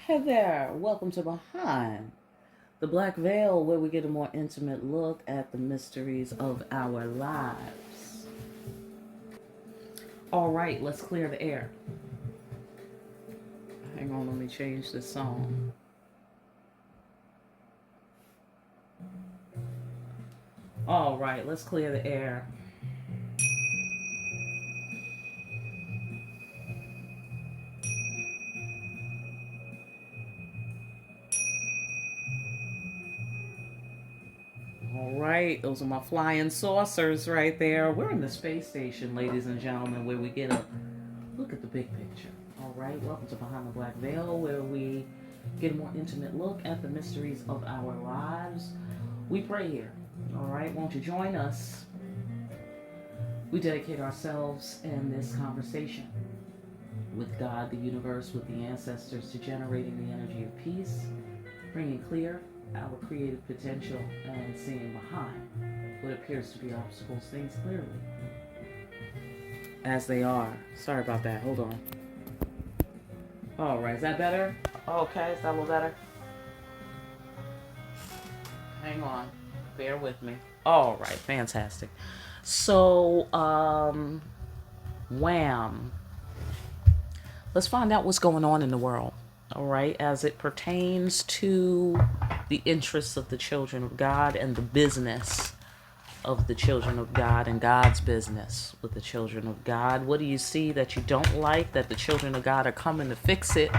Hey there, welcome to Behind the Black Veil, where we get a more intimate look at the mysteries of our lives. All right, let's clear the air. Hang on, let me change this song. All right, let's clear the air. All right, those are my flying saucers right there. We're in the space station, ladies and gentlemen, where we get a look at the big picture. All right, welcome to Behind the Black Veil, where we get a more intimate look at the mysteries of our lives. We pray here. All right, won't you join us? We dedicate ourselves in this conversation with God, the universe, with the ancestors to generating the energy of peace, bringing clear our creative potential, and seeing behind what appears to be obstacles, things clearly as they are. Sorry about that. Hold on. All right, is that better? Okay, is that a little better? Hang on. Bear with me. All right, fantastic. So, wham. Let's find out what's going on in the world, all right, as it pertains to the interests of the children of God and the business of the children of God and God's business with the children of God. What do you see that you don't like, that the children of God are coming to fix it,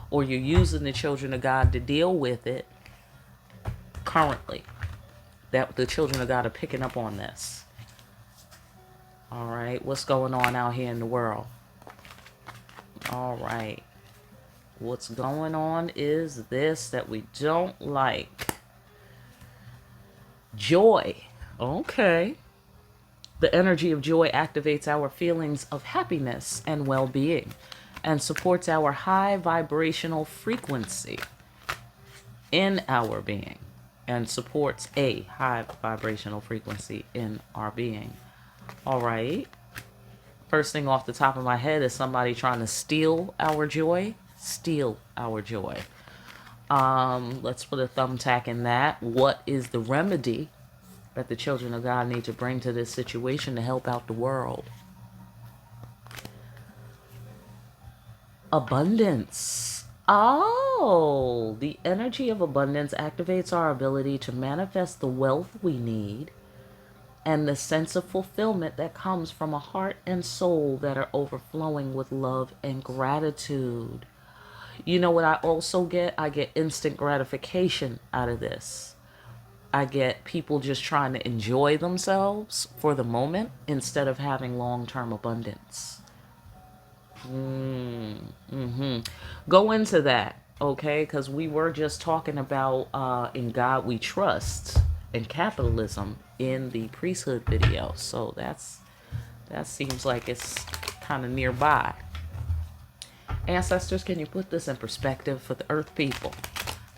or you're using the children of God to deal with it currently, that the children of God are picking up on this? All right, what's going on out here in the world? All right. What's going on is this that we don't like. Joy. Okay. The energy of joy activates our feelings of happiness and well-being and supports our high vibrational frequency in our being and supports a high vibrational frequency in our being. All right. First thing off the top of my head is somebody trying to steal our joy. Steal our joy. Let's put a thumbtack in that. What is the remedy that the children of God need to bring to this situation to help out the world? Abundance. Oh, the energy of abundance activates our ability to manifest the wealth we need and the sense of fulfillment that comes from a heart and soul that are overflowing with love and gratitude. You know what I also get? I get instant gratification out of this. I get people just trying to enjoy themselves for the moment instead of having long-term abundance. Go into that, okay? Because we were just talking about in God We Trust and capitalism in the priesthood video. So that seems like it's kind of nearby. Ancestors, can you put this in perspective for the earth people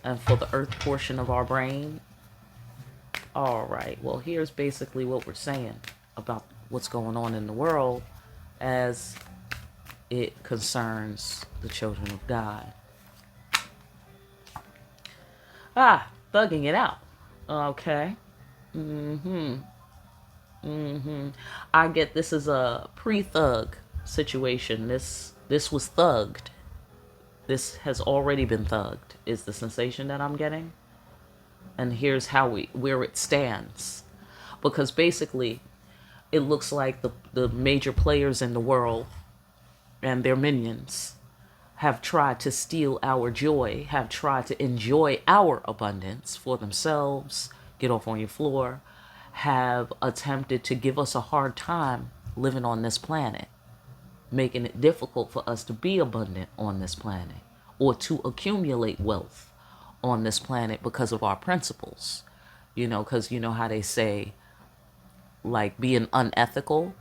and for the earth portion of our brain? All right, well, here's basically what we're saying about what's going on in the world as it concerns the children of God. Thugging it out. Okay. I get this is a pre-thug situation. This was thugged. This has already been thugged, is the sensation that I'm getting. And here's where it stands. Because basically, it looks like the major players in the world and their minions have tried to steal our joy, have tried to enjoy our abundance for themselves, get off on your floor, have attempted to give us a hard time living on this planet, making it difficult for us to be abundant on this planet or to accumulate wealth on this planet because of our principles. You know, because you know how they say, like, being unethical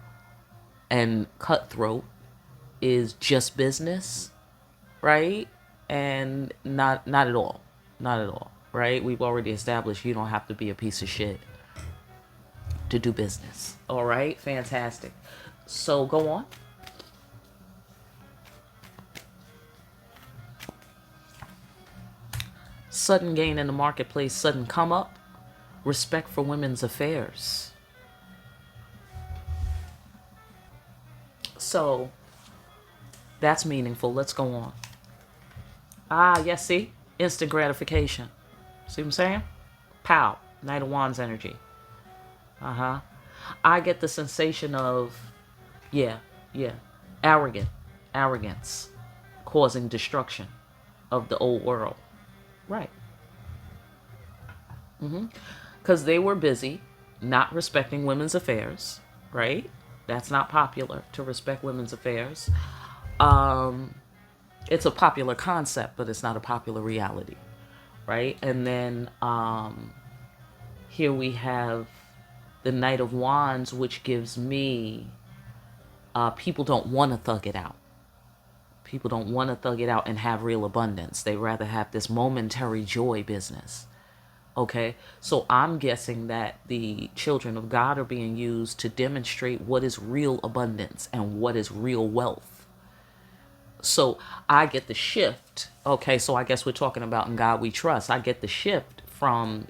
and cutthroat is just business, right? And not at all. Not at all, right? We've already established you don't have to be a piece of shit to do business. All right? Fantastic. So go on. Sudden gain in the marketplace, sudden come up, respect for women's affairs. So that's meaningful. Let's go on. Yes, see? Instant gratification. See what I'm saying? Pow. Knight of Wands energy. I get the sensation of, yeah, arrogance, causing destruction of the old world. Right. Because they were busy not respecting women's affairs, right? That's not popular to respect women's affairs. It's a popular concept, but it's not a popular reality, right? And then here we have the Knight of Wands, which gives me people don't want to thug it out. People don't want to thug it out and have real abundance. They rather have this momentary joy business. Okay, so I'm guessing that the children of God are being used to demonstrate what is real abundance and what is real wealth. So I get the shift. Okay, so I guess we're talking about In God We Trust. I get the shift from,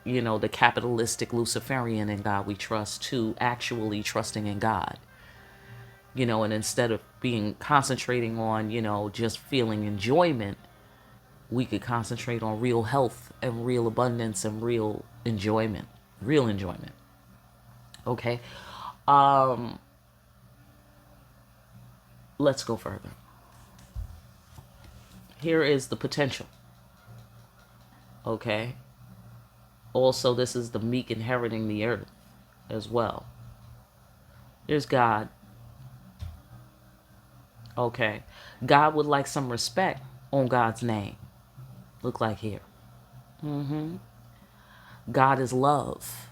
the capitalistic Luciferian In God We Trust to actually trusting in God. And instead of concentrating on, just feeling enjoyment, we could concentrate on real health and real abundance and real enjoyment. Okay. Let's go further. Here is the potential. Okay. Also, this is the meek inheriting the earth as well. There's God. Okay. God would like some respect on God's name. Look like here. God is love.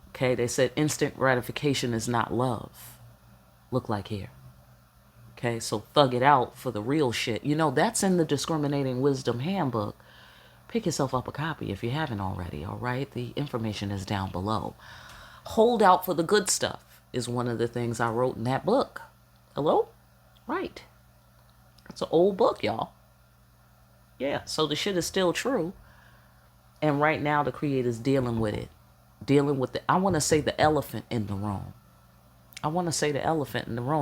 Okay, they said instant gratification is not love. Look like here. Okay, so thug it out for the real shit. That's in the Discriminating Wisdom Handbook. Pick yourself up a copy if you haven't already, all right? The information is down below. Hold out for the good stuff is one of the things I wrote in that book. Hello? Right. It's an old book, y'all. Yeah, so the shit is still true. And right now the creator's dealing with it. I want to say the elephant in the room.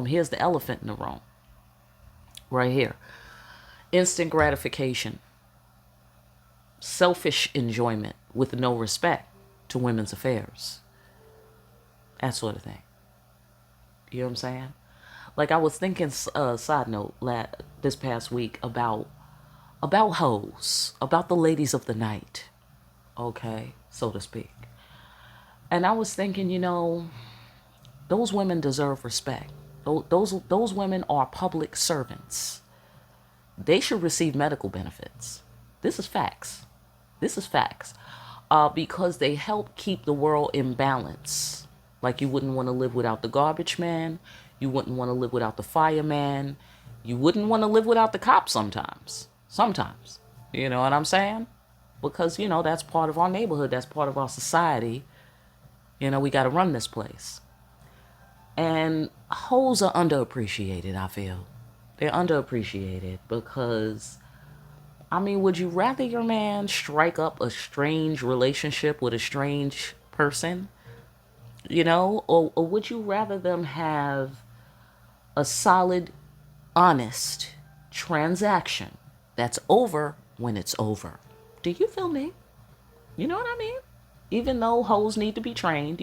Here's the elephant in the room. Right here. Instant gratification. Selfish enjoyment with no respect to women's affairs. That sort of thing. You know what I'm saying? Like I was thinking, side note, this past week about hoes, about the ladies of the night, okay, so to speak. And I was thinking, those women deserve respect. Those women are public servants. They should receive medical benefits. This is facts. Because they help keep the world in balance. Like you wouldn't want to live without the garbage man. You wouldn't want to live without the fireman. You wouldn't want to live without the cops sometimes. You know what I'm saying? Because, that's part of our neighborhood. That's part of our society. We got to run this place. And hoes are underappreciated, I feel. They're underappreciated because, would you rather your man strike up a strange relationship with a strange person? Or would you rather them have a solid, honest transaction that's over when it's over? Do you feel me? You know what I mean? Even though hoes need to be trained,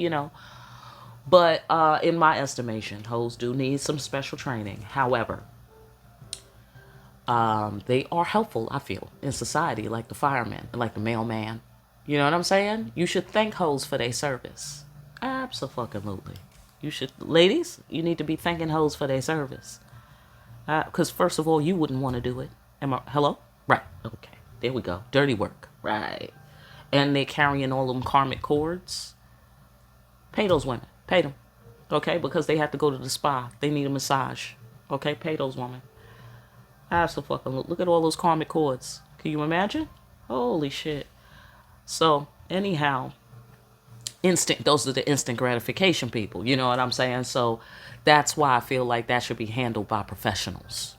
But in my estimation, hoes do need some special training. However, they are helpful, I feel, in society, like the fireman, like the mailman. You know what I'm saying? You should thank hoes for their service. Absolutely. You should, ladies, you need to be thanking hoes for their service. Because first of all, you wouldn't want to do it. Hello? Right. Okay. There we go. Dirty work. Right. And they're carrying all them karmic cords. Pay those women. Pay them. Okay? Because they have to go to the spa. They need a massage. Okay? Pay those women. Absolutely. Look at all those karmic cords. Can you imagine? Holy shit. So, anyhow, those are the instant gratification people. You know what I'm saying? So, that's why I feel like that should be handled by professionals.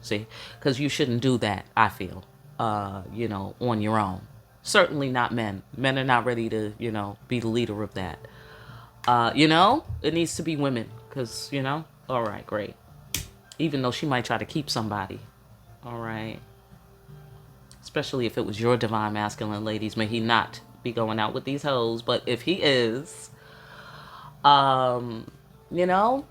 See? Because you shouldn't do that, I feel. you know, on your own. Certainly not men. Men are not ready to, you know, be the leader of that. You know, it needs to be women because, you know, all right, great. Even though she might try to keep somebody. All right. Especially if it was your divine masculine, ladies. May he not be going out with these hoes. But if he is, you know,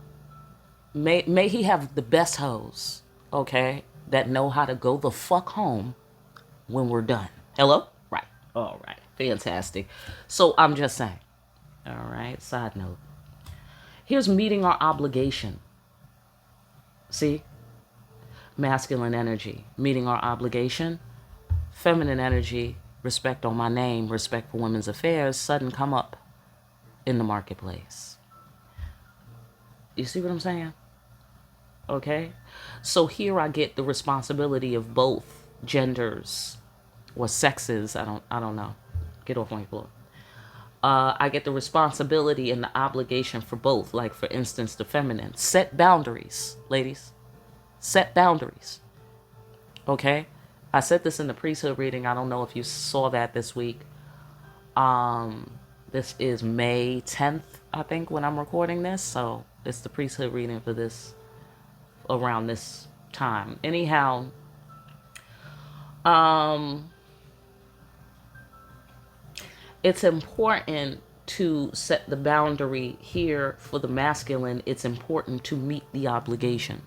may he have the best hoes, okay, that know how to go the fuck home when we're done. Hello? Right. All right. Fantastic. So I'm just saying. All right. Side note. Here's meeting our obligation. See? Masculine energy. Meeting our obligation. Feminine energy. Respect on my name. Respect for women's affairs. Sudden come up in the marketplace. You see what I'm saying? Okay? So here I get the responsibility of both genders or sexes. I don't know. Get off my floor. I get the responsibility and the obligation for both. Like, for instance, the feminine. Set boundaries, ladies. Set boundaries. Okay? I said this in the priesthood reading. I don't know if you saw that this week. This is May 10th, I think, when I'm recording this. So it's the priesthood reading for this around this time. Anyhow, it's important to set the boundary here for the masculine. It's important to meet the obligation.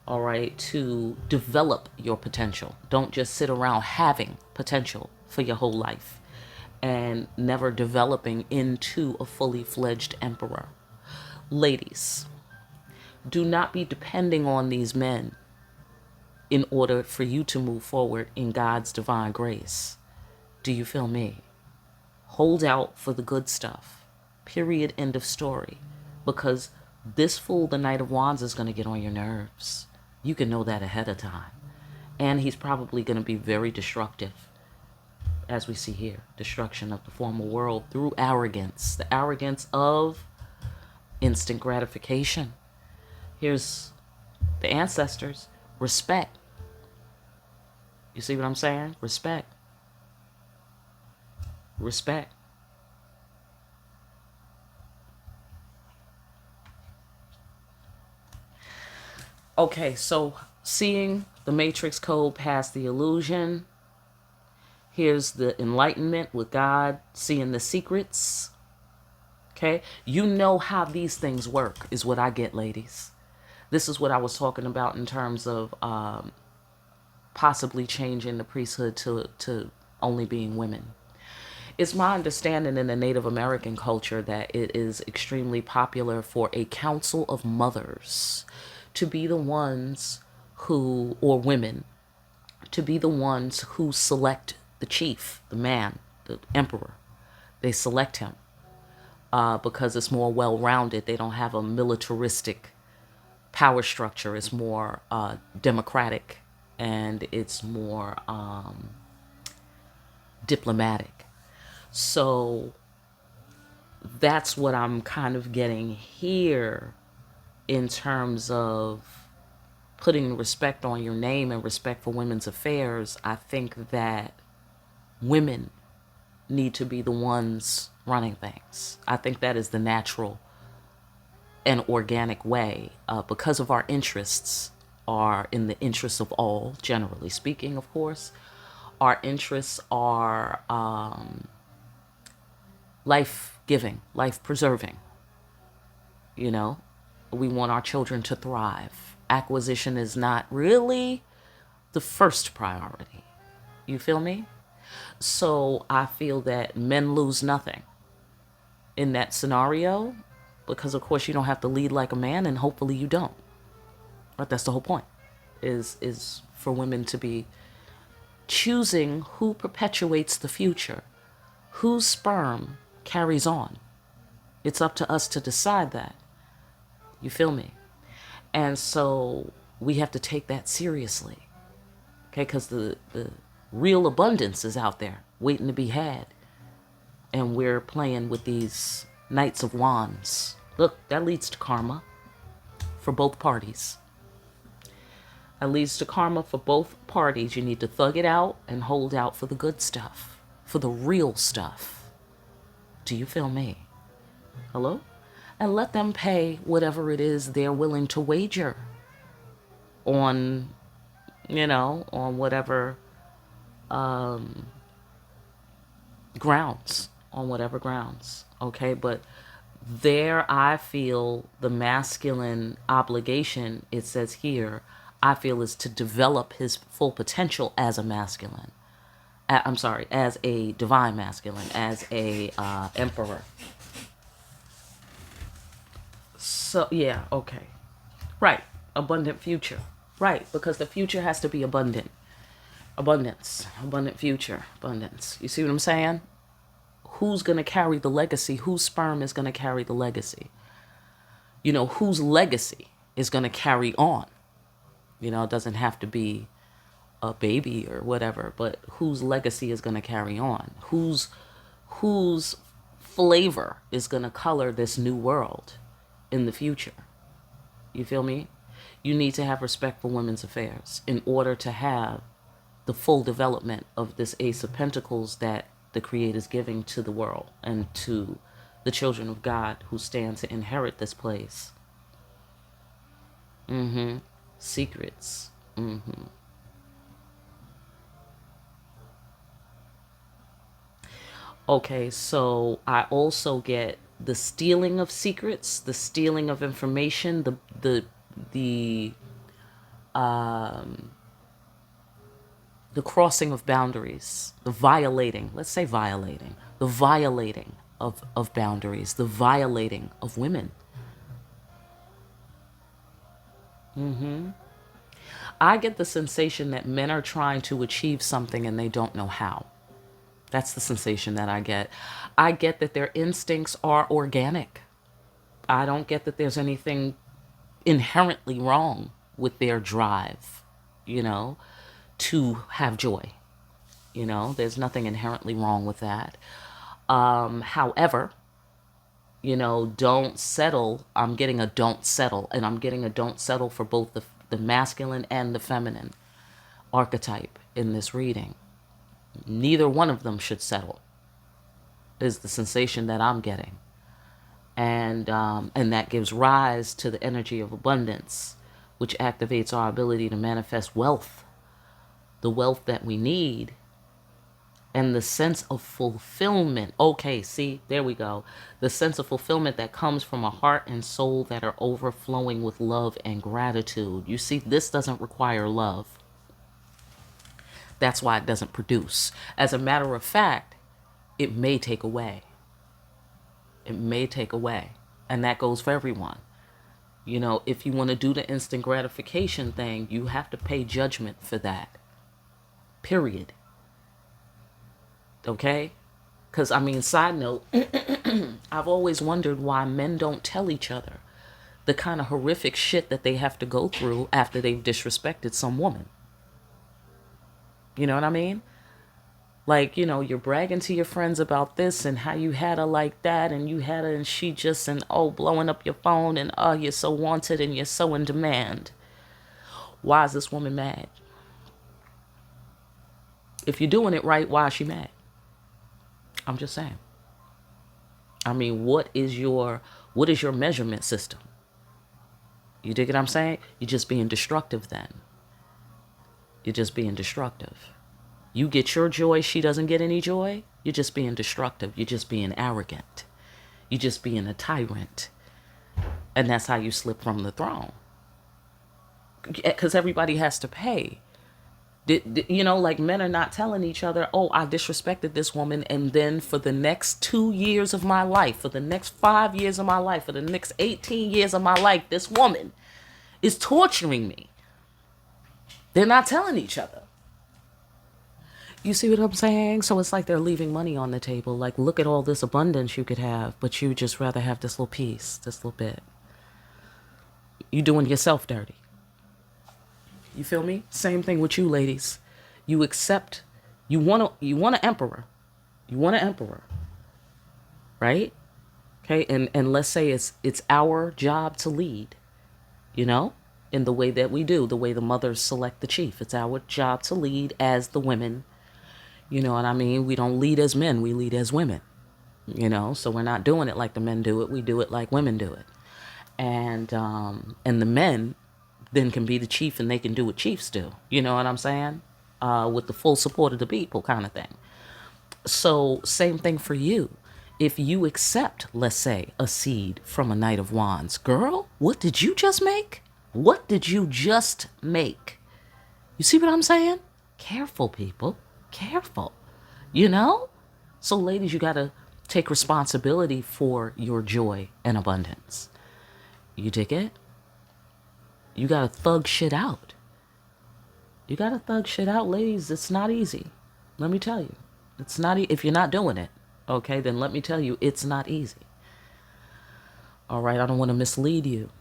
All right, to develop your potential. Don't just sit around having potential for your whole life and never developing into a fully fledged emperor. Ladies, do not be depending on these men in order for you to move forward in God's divine grace. Do you feel me? Hold out for the good stuff. Period. End of story. Because this fool, the Knight of Wands, is going to get on your nerves. You can know that ahead of time. And he's probably going to be very destructive. As we see here, destruction of the former world through arrogance. The arrogance of instant gratification. Here's the ancestors. Respect. You see what I'm saying? Respect. Respect. Okay, so seeing the matrix code past the illusion. Here's the enlightenment with God, seeing the secrets. Okay, you know how these things work is what I get, ladies. This is what I was talking about in terms of possibly changing the priesthood to only being women. It's my understanding in the Native American culture that it is extremely popular for a council of mothers to be the ones who, or women, to be the ones who select the chief, the man, the emperor. They select him because it's more well-rounded. They don't have a militaristic power structure. It's more democratic and it's more diplomatic. So that's what I'm kind of getting here in terms of putting respect on your name and respect for women's affairs. I think that women need to be the ones running things. I think that is the natural and organic way because of our interests are in the interests of all, generally speaking, of course. Our interests are life-giving, life-preserving. You know, we want our children to thrive. Acquisition is not really the first priority. You feel me? So I feel that men lose nothing in that scenario because, of course, you don't have to lead like a man, and hopefully you don't. But that's the whole point, is for women to be choosing who perpetuates the future, whose sperm carries on. It's up to us to decide that. You feel me? And so we have to take that seriously. Okay, because the real abundance is out there waiting to be had. And we're playing with these Knights of Wands. Look, that leads to karma for both parties. That leads to karma for both parties. You need to thug it out and hold out for the good stuff, for the real stuff. Do you feel me? Hello? And let them pay whatever it is they're willing to wager on, on whatever grounds, okay? But there, I feel the masculine obligation, it says here, I feel, is to develop his full potential as a masculine. I'm sorry, as a divine masculine, as a emperor. So, yeah, okay. Right, abundant future. Right, because the future has to be abundant. Abundance, abundant future, abundance. You see what I'm saying? Who's going to carry the legacy? Whose sperm is going to carry the legacy? Whose legacy is going to carry on? It doesn't have to be a baby or whatever, but whose legacy is going to carry on? Whose flavor is going to color this new world in the future? You feel me? You need to have respect for women's affairs in order to have the full development of this Ace of Pentacles that the Creator is giving to the world and to the children of God who stand to inherit this place. Secrets. Okay, so I also get the stealing of secrets, the stealing of information, the crossing of boundaries, the violating, let's say violating, the violating of boundaries, the violating of women. I get the sensation that men are trying to achieve something and they don't know how. That's the sensation that I get. I get that their instincts are organic. I don't get that there's anything inherently wrong with their drive, to have joy. There's nothing inherently wrong with that. However, don't settle. I'm getting a don't settle, and I'm getting a don't settle for both the masculine and the feminine archetype in this reading. Neither one of them should settle, is the sensation that I'm getting. And that gives rise to the energy of abundance, which activates our ability to manifest wealth, the wealth that we need, and the sense of fulfillment. Okay, see, there we go. The sense of fulfillment that comes from a heart and soul that are overflowing with love and gratitude. You see, this doesn't require love. That's why it doesn't produce. As a matter of fact, it may take away. It may take away. And that goes for everyone. If you want to do the instant gratification thing, you have to pay judgment for that. Period. Okay? Because, side note, I've always wondered why men don't tell each other the kind of horrific shit that they have to go through after they've disrespected some woman. You know what I mean? Like, you're bragging to your friends about this and how you had her like that and you had her and she just, and blowing up your phone and you're so wanted and you're so in demand. Why is this woman mad? If you're doing it right, why is she mad? I'm just saying. What is your measurement system? You dig what I'm saying? You're just being destructive then. You're just being destructive. You get your joy, she doesn't get any joy. You're just being destructive. You're just being arrogant. You're just being a tyrant. And that's how you slip from the throne. Because everybody has to pay. Like men are not telling each other, I disrespected this woman, and then for the next 2 years of my life, for the next 5 years of my life, for the next 18 years of my life, this woman is torturing me. They're not telling each other. You see what I'm saying? So it's like they're leaving money on the table. Like, look at all this abundance you could have, but you just rather have this little piece, this little bit. You doing yourself dirty. You feel me? Same thing with you ladies. You accept, you want an emperor. You want an emperor. Right? Okay, and let's say it's our job to lead. in the way that we do, the way the mothers select the chief. It's our job to lead as the women. You know what I mean? We don't lead as men, we lead as women. You know, so we're not doing it like the men do it. We do it like women do it. And the men then can be the chief and they can do what chiefs do. You know what I'm saying? With the full support of the people kind of thing. So same thing for you. If you accept, let's say, a seed from a Knight of Wands, girl, what did you just make? What did you just make? You see what I'm saying? Careful, people. Careful. You know? So ladies, you got to take responsibility for your joy and abundance. You dig it? You got to thug shit out. You got to thug shit out, ladies. It's not easy. Let me tell you. It's not if you're not doing it, okay, then let me tell you, it's not easy. All right, I don't want to mislead you.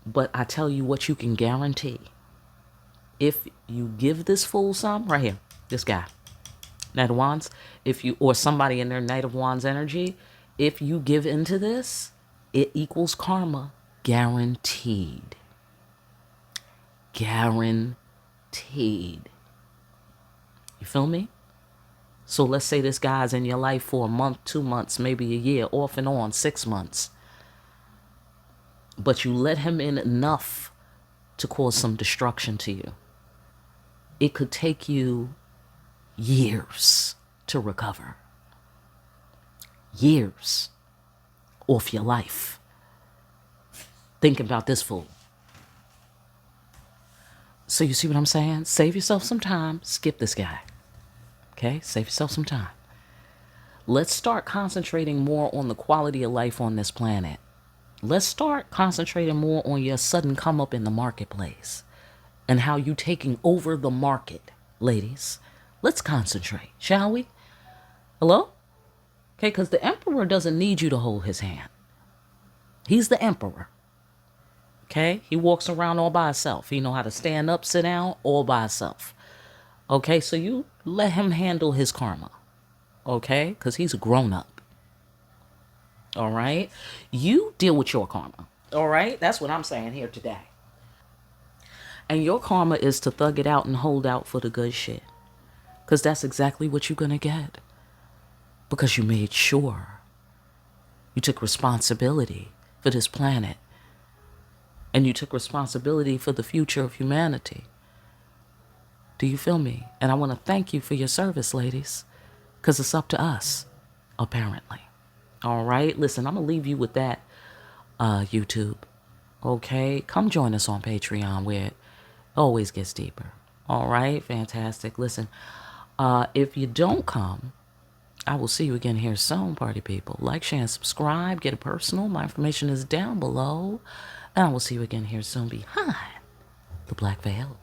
But I tell you what you can guarantee. If you give this fool some, right here, this guy, Knight of Wands, or somebody in their Knight of Wands energy, if you give into this, it equals karma. Guaranteed. Guaranteed. You feel me? So let's say this guy's in your life for a month, 2 months, maybe a year, off and on, 6 months. But you let him in enough to cause some destruction to you. It could take you years to recover. Years off your life. Think about this fool. So you see what I'm saying? Save yourself some time. Skip this guy. Okay? Save yourself some time. Let's start concentrating more on the quality of life on this planet. Let's start concentrating more on your sudden come up in the marketplace and how you taking over the market, ladies. Let's concentrate, shall we? Hello? Okay, because the emperor doesn't need you to hold his hand. He's the emperor. Okay? He walks around all by himself. He know how to stand up, sit down, all by himself. Okay, so you let him handle his karma. Okay? Because he's a grown-up. All right? You deal with your karma. All right? That's what I'm saying here today. And your karma is to thug it out and hold out for the good shit. Because that's exactly what you're going to get. Because you made sure. You took responsibility for this planet. And you took responsibility for the future of humanity. Do you feel me? And I want to thank you for your service, ladies. Because it's up to us, apparently. All right? Listen, I'm going to leave you with that, YouTube. Okay? Come join us on Patreon where it always gets deeper. All right? Fantastic. Listen, if you don't come, I will see you again here soon, party people. Like, share, and subscribe. Get it personal. My information is down below. And I will see you again here soon behind the black veil.